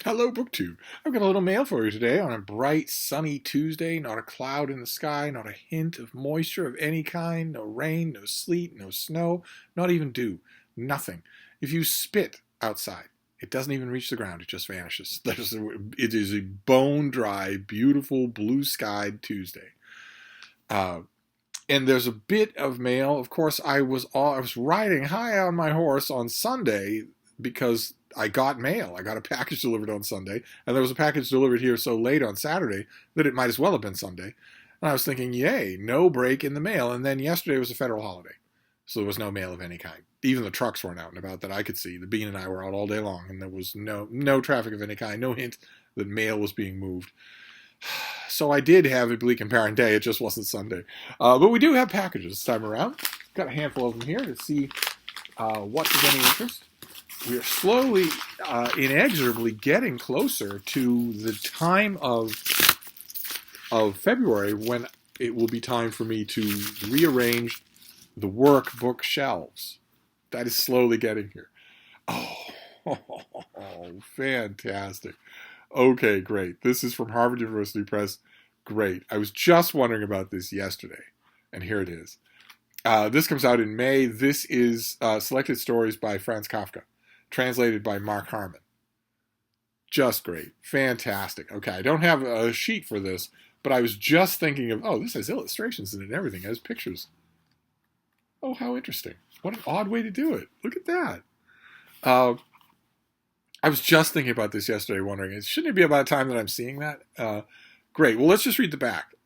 Hello, BookTube. I've got a little mail for you today on a bright, sunny Tuesday. Not a cloud in the sky, not a hint of moisture of any kind, no rain, no sleet, no snow, not even dew. Nothing. If you spit outside, it doesn't even reach the ground, it just vanishes. It is a bone dry, beautiful, blue skied Tuesday. Uh, and there's a bit of mail. Of course, I was riding high on my horse on Sunday because I got mail. I got a package delivered on Sunday, and there was a package delivered here so late on Saturday that it might as well have been Sunday. And I was thinking, yay, no break in the mail. And then yesterday was a federal holiday, so there was no mail of any kind. Even the trucks weren't out and about that I could see. The Bean and I were out all day long, and there was no traffic of any kind, no hint that mail was being moved. So I did have a bleak and barren day. It just wasn't Sunday. But we do have packages this time around. Got a handful of them here to see what's of any interest. We are slowly, inexorably getting closer to the time of February when it will be time for me to rearrange the workbook shelves. That is slowly getting here. Oh, fantastic. Okay, great. This is from Harvard University Press. Great. I was just wondering about this yesterday, and here it is. This comes out in May. This is Selected Stories by Franz Kafka, translated by Mark Harmon. Just great. Fantastic. Okay, I don't have a sheet for this, but I was just thinking of, this has illustrations in it and everything. It has pictures. Oh, how interesting. What an odd way to do it. Look at that. I was just thinking about this yesterday, wondering, shouldn't it be about time that I'm seeing that? Great. Well, let's just read the back.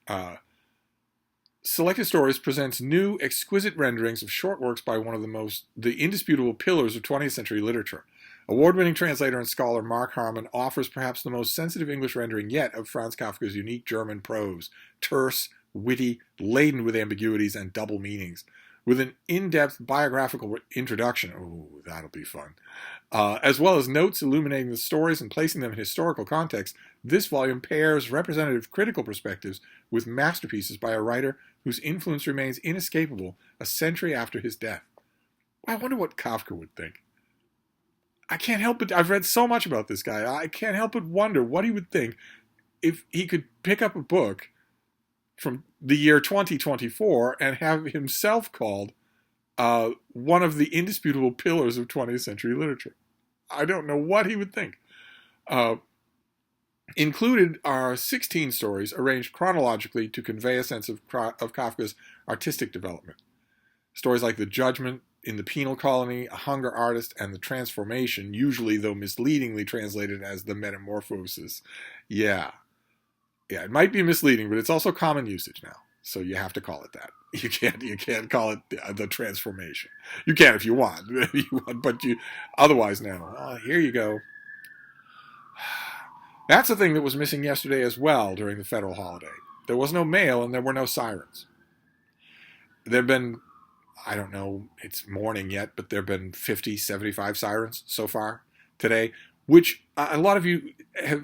Selected Stories presents new, exquisite renderings of short works by one of the indisputable pillars of 20th century literature. Award-winning translator and scholar Mark Harmon offers perhaps the most sensitive English rendering yet of Franz Kafka's unique German prose, terse, witty, laden with ambiguities and double meanings. With an in-depth biographical introduction, that'll be fun, as well as notes illuminating the stories and placing them in historical context, this volume pairs representative critical perspectives with masterpieces by a writer whose influence remains inescapable a century after his death. I wonder what Kafka would think. I can't help but, I've read so much about this guy, I can't help but wonder what he would think if he could pick up a book from the year 2024 and have himself called one of the indisputable pillars of 20th century literature. I don't know what he would think. Included are 16 stories arranged chronologically to convey a sense of Kafka's artistic development. Stories like The Judgment in the Penal Colony, A Hunger Artist, and The Transformation, usually though misleadingly translated as The Metamorphosis. Yeah, it might be misleading, but it's also common usage now, so you have to call it that. You can't call it the Transformation. You can if you want, but you otherwise now. Here you go. That's the thing that was missing yesterday as well during the federal holiday. There was no mail and there were no sirens. There have been, I don't know, it's morning yet, but there have been 50, 75 sirens so far today, which a lot of you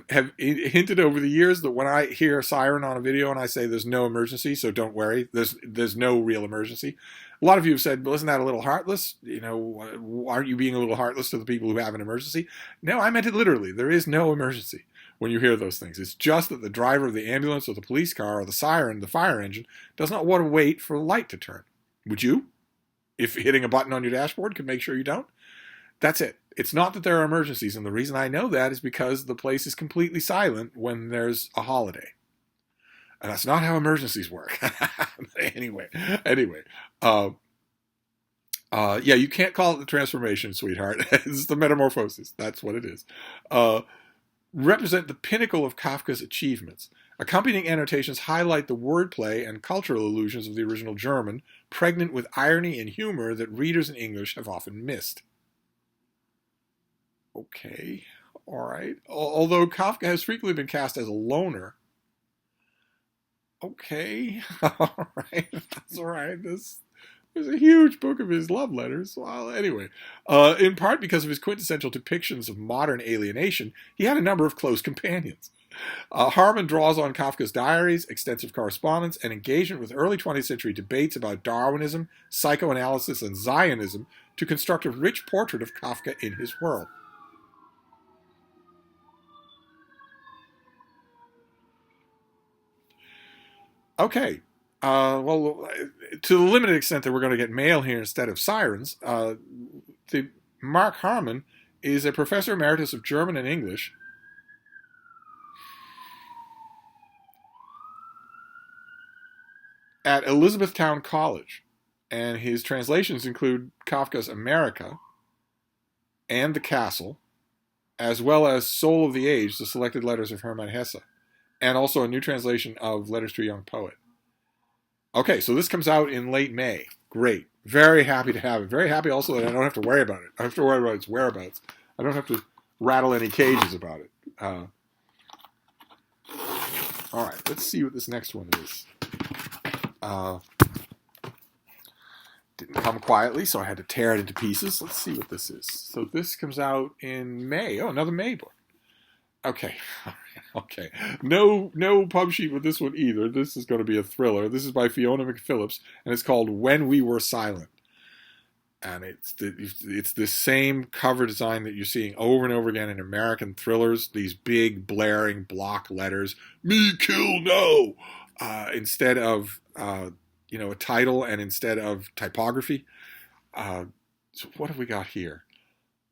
have hinted over the years that when I hear a siren on a video and I say there's no emergency, so don't worry, there's no real emergency. A lot of you have said, well, isn't that a little heartless? Aren't you being a little heartless to the people who have an emergency? No, I meant it literally. There is no emergency when you hear those things. It's just that the driver of the ambulance or the police car or the siren, the fire engine, does not want to wait for the light to turn. Would you? If hitting a button on your dashboard could make sure you don't? That's it. It's not that there are emergencies, and the reason I know that is because the place is completely silent when there's a holiday. And that's not how emergencies work. Anyway. You can't call it the Transformation, sweetheart. It's the Metamorphosis. That's what it is. Represent the pinnacle of Kafka's achievements. Accompanying annotations highlight the wordplay and cultural allusions of the original German, pregnant with irony and humor that readers in English have often missed. Okay, all right. Although Kafka has frequently been cast as a loner. Okay, all right. That's all right. There's a huge book of his love letters. Well, anyway, in part because of his quintessential depictions of modern alienation, he had a number of close companions. Harmon draws on Kafka's diaries, extensive correspondence, and engagement with early 20th century debates about Darwinism, psychoanalysis, and Zionism to construct a rich portrait of Kafka in his world. Okay. Well, to the limited extent that we're going to get mail here instead of sirens, Mark Harmon is a professor emeritus of German and English at Elizabethtown College, and his translations include Kafka's America and The Castle, as well as Soul of the Age, the selected letters of Hermann Hesse, and also a new translation of Letters to a Young Poet. Okay, so this comes out in late May. Great. Very happy to have it. Very happy also that I don't have to worry about it. I don't have to worry about its whereabouts. I don't have to rattle any cages about it. All right, let's see what this next one is. Didn't come quietly, so I had to tear it into pieces. Let's see what this is. So this comes out in May. Oh, another May book. Okay. Okay. No pub sheet with this one either. This is going to be a thriller. This is by Fiona McPhillips, and it's called When We Were Silent. And it's the same cover design that you're seeing over and over again in American thrillers. These big, blaring block letters. Me kill no! Instead of a title, and instead of typography. So what have we got here?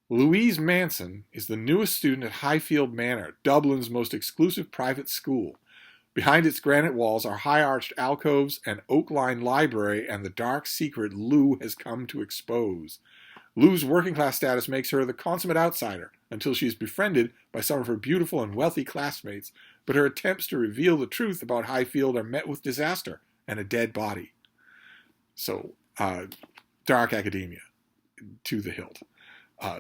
Louise Manson is the newest student at Highfield Manor, Dublin's most exclusive private school. Behind its granite walls are high-arched alcoves, an oak-lined library, and the dark secret Lou has come to expose. Lou's working-class status makes her the consummate outsider until she is befriended by some of her beautiful and wealthy classmates, but her attempts to reveal the truth about Highfield are met with disaster and a dead body. So, dark academia to the hilt.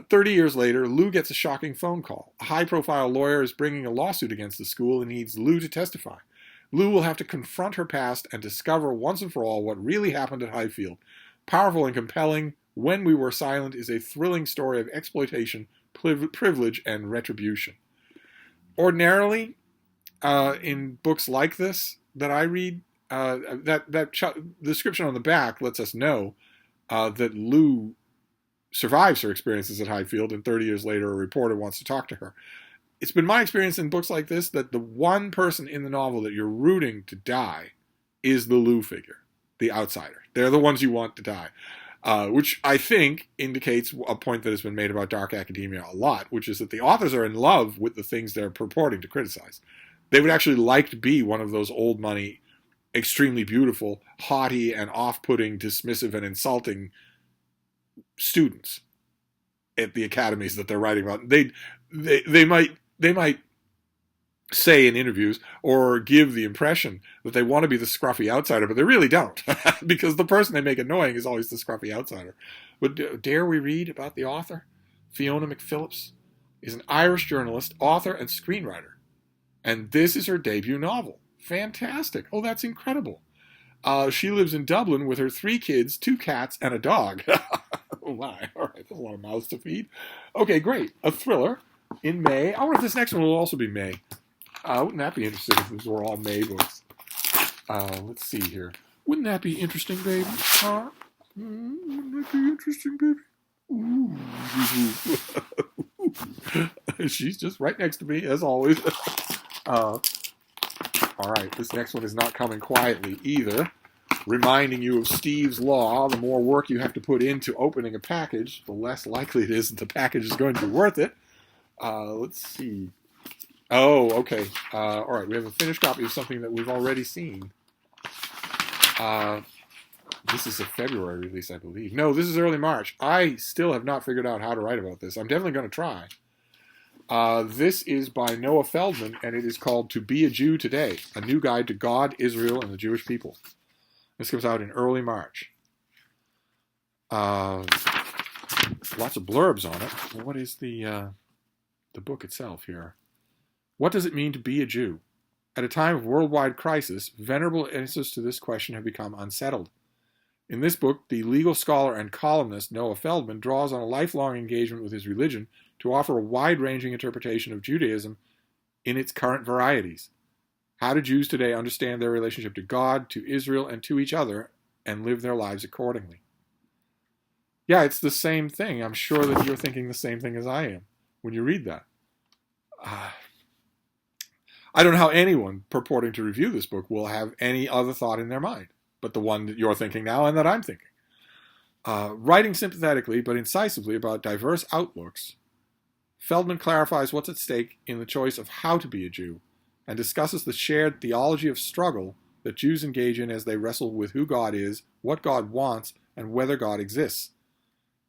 30 years later, Lou gets a shocking phone call. A high-profile lawyer is bringing a lawsuit against the school and needs Lou to testify. Lou will have to confront her past and discover once and for all what really happened at Highfield. Powerful and compelling, When We Were Silent is a thrilling story of exploitation, privilege, and retribution. Ordinarily, in books like this that I read, the description on the back lets us know that Lou survives her experiences at Highfield, and 30 years later a reporter wants to talk to her. It's been my experience in books like this that the one person in the novel that you're rooting to die is the Lou figure, the outsider. They're the ones you want to die, which I think indicates a point that has been made about dark academia a lot, which is that the authors are in love with the things they're purporting to criticize. They would actually like to be one of those old money, extremely beautiful, haughty and off-putting, dismissive and insulting students at the academies that they're writing about. They might say in interviews or give the impression that they want to be the scruffy outsider, but they really don't, because the person they make annoying is always the scruffy outsider. But dare we read about the author? Fiona McPhillips is an Irish journalist, author, and screenwriter, and this is her debut novel. Fantastic. Oh, that's incredible. She lives in Dublin with her 3 kids, 2 cats, and a dog. Oh my, all right, there's a lot of mouths to feed. Okay, great. A thriller in May. I wonder if this next one will also be May. Wouldn't that be interesting if these were all May books? Let's see here. Wouldn't that be interesting, baby? Huh? Wouldn't that be interesting, baby? Ooh. She's just right next to me, as always. All right, this next one is not coming quietly either. Reminding you of Steve's Law, the more work you have to put into opening a package, the less likely it is that the package is going to be worth it. Let's see. Oh, okay. All right, we have a finished copy of something that we've already seen. This is a February release, I believe. No, this is early March. I still have not figured out how to write about this. I'm definitely going to try. This is by Noah Feldman, and it is called To Be a Jew Today, A New Guide to God, Israel, and the Jewish People. This comes out in early March. Lots of blurbs on it. What is the book itself here? What does it mean to be a Jew? At a time of worldwide crisis, venerable answers to this question have become unsettled. In this book, the legal scholar and columnist Noah Feldman draws on a lifelong engagement with his religion to offer a wide-ranging interpretation of Judaism in its current varieties. How do Jews today understand their relationship to God, to Israel, and to each other, and live their lives accordingly? Yeah, it's the same thing. I'm sure that you're thinking the same thing as I am when you read that. I don't know how anyone purporting to review this book will have any other thought in their mind but the one that you're thinking now and that I'm thinking. Writing sympathetically but incisively about diverse outlooks, Feldman clarifies what's at stake in the choice of how to be a Jew and discusses the shared theology of struggle that Jews engage in as they wrestle with who God is, what God wants, and whether God exists.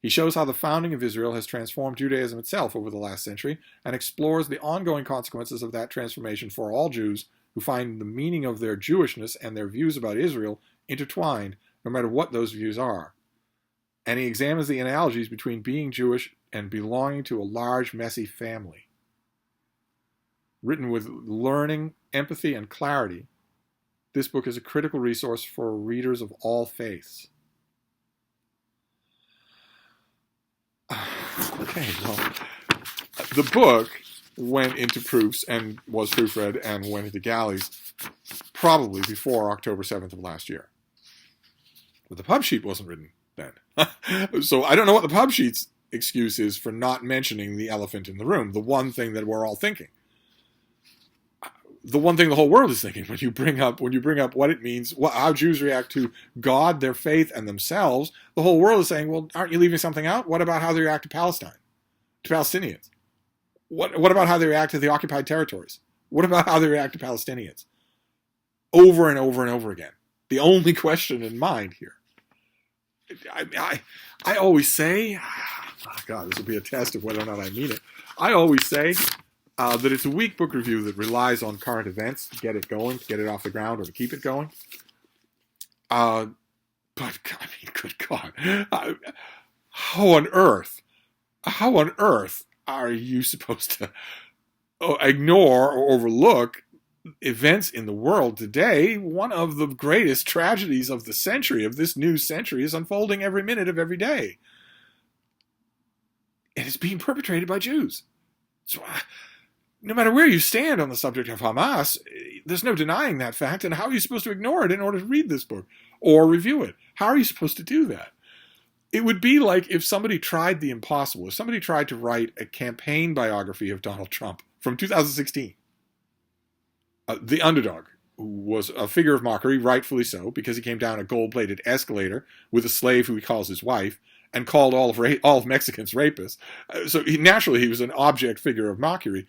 He shows how the founding of Israel has transformed Judaism itself over the last century and explores the ongoing consequences of that transformation for all Jews who find the meaning of their Jewishness and their views about Israel intertwined, no matter what those views are. And he examines the analogies between being Jewish and belonging to a large, messy family. Written with learning, empathy, and clarity, this book is a critical resource for readers of all faiths. Okay, well, the book went into proofs and was proofread and went into galleys probably before October 7th of last year. But the pub sheet wasn't written then. So I don't know what the pub sheet's excuse is for not mentioning the elephant in the room, the one thing that we're all thinking. The one thing the whole world is thinking when you bring up what it means, how Jews react to God, their faith, and themselves. The whole world is saying, well, aren't you leaving something out? What about how they react to Palestine, to Palestinians? What about how they react to the occupied territories? What about how they react to Palestinians? Over and over and over again. The only question in mind here. I always say, oh God, this will be a test of whether or not I mean it. I always say that it's a weak book review that relies on current events to get it going, to get it off the ground, or to keep it going. But, I mean, good God. How on earth are you supposed to ignore or overlook events in the world today? One of the greatest tragedies of the century, of this new century, is unfolding every minute of every day. And it's being perpetrated by Jews. So, no matter where you stand on the subject of Hamas, there's no denying that fact. And how are you supposed to ignore it in order to read this book or review it? How are you supposed to do that? It would be like if somebody tried the impossible. If somebody tried to write a campaign biography of Donald Trump from 2016. The underdog, who was a figure of mockery, rightfully so, because he came down a gold-plated escalator with a slave who he calls his wife, and called all of Mexicans rapists. So naturally he was an object figure of mockery.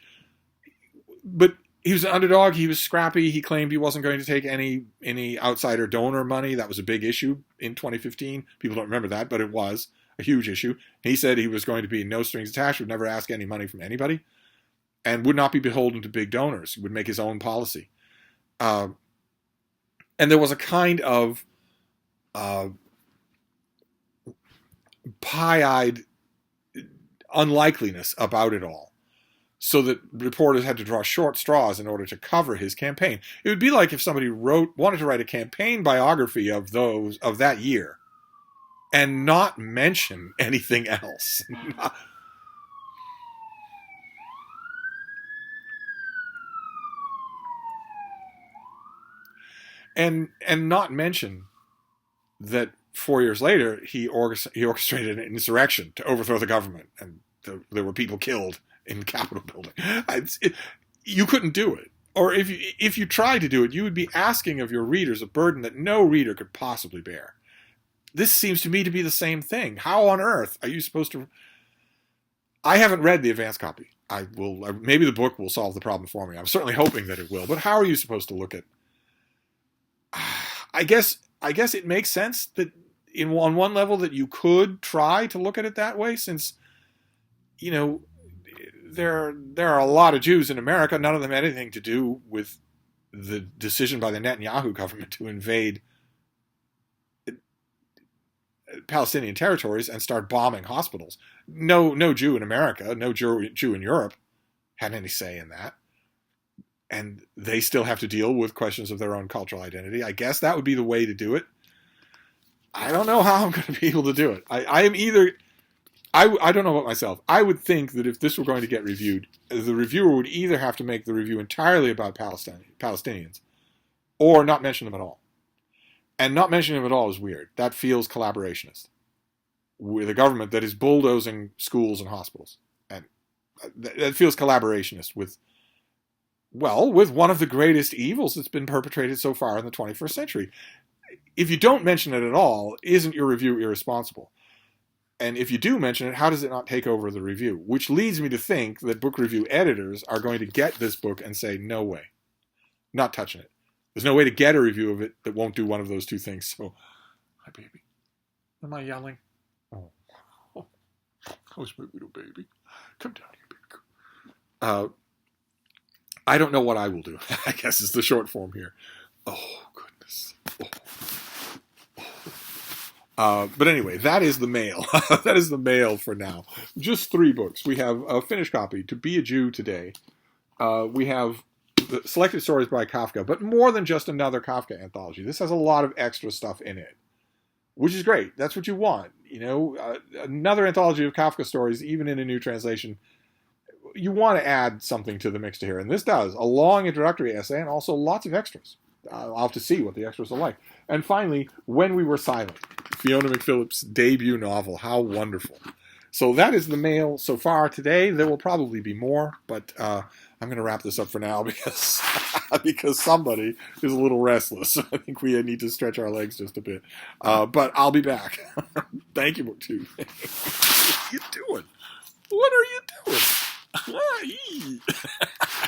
But he was an underdog. He was scrappy. He claimed he wasn't going to take any outsider donor money. That was a big issue in 2015. People don't remember that, but it was a huge issue. He said he was going to be no strings attached, would never ask any money from anybody, and would not be beholden to big donors. He would make his own policy. And there was a kind of pie-eyed unlikeliness about it all, so that reporters had to draw short straws in order to cover his campaign. It would be like if somebody wanted to write a campaign biography of that year and not mention anything else. and not mention that 4 years later he orchestrated an insurrection to overthrow the government, and there were people killed in the Capitol building. You couldn't do it. Or if you tried to do it, you would be asking of your readers a burden that no reader could possibly bear. This seems to me to be the same thing. How on earth are you supposed to... I haven't read the advance copy. Maybe the book will solve the problem for me. I'm certainly hoping that it will. But how are you supposed to look at... I guess it makes sense that on one level that you could try to look at it that way, since, there are a lot of Jews in America. None of them had anything to do with the decision by the Netanyahu government to invade Palestinian territories and start bombing hospitals. No Jew in America, no Jew in Europe had any say in that. And they still have to deal with questions of their own cultural identity. I guess that would be the way to do it. I don't know how I'm going to be able to do it. I don't know about myself. I would think that if this were going to get reviewed, the reviewer would either have to make the review entirely about Palestinians or not mention them at all. And not mentioning them at all is weird. That feels collaborationist with a government that is bulldozing schools and hospitals. And that feels collaborationist with Well, with one of the greatest evils that's been perpetrated so far in the 21st century. If you don't mention it at all, isn't your review irresponsible? And if you do mention it, how does it not take over the review? Which leads me to think that book review editors are going to get this book and say, no way, not touching it. There's no way to get a review of it that won't do one of those two things. So, hi, baby. Am I yelling? Oh, how's my little baby? Come down here, baby. I don't know what I will do, I guess is the short form here. Oh, goodness. But anyway, that is the mail. That is the mail for now. Just 3 books. We have a finished copy, To Be a Jew Today. We have the selected stories by Kafka, but more than just another Kafka anthology. This has a lot of extra stuff in it, which is great. That's what you want. You know, another anthology of Kafka stories, even in a new translation. You want to add something to the mix here, and this does. A long introductory essay and also lots of extras. I'll have to see what the extras are like. And finally, When We Were Silent, Fiona McPhillip's debut novel. How wonderful. So that is the mail so far today. There will probably be more, but I'm going to wrap this up for now because because somebody is a little restless. I think we need to stretch our legs just a bit. But I'll be back. Thank you, BookTube. What are you doing? What are you doing?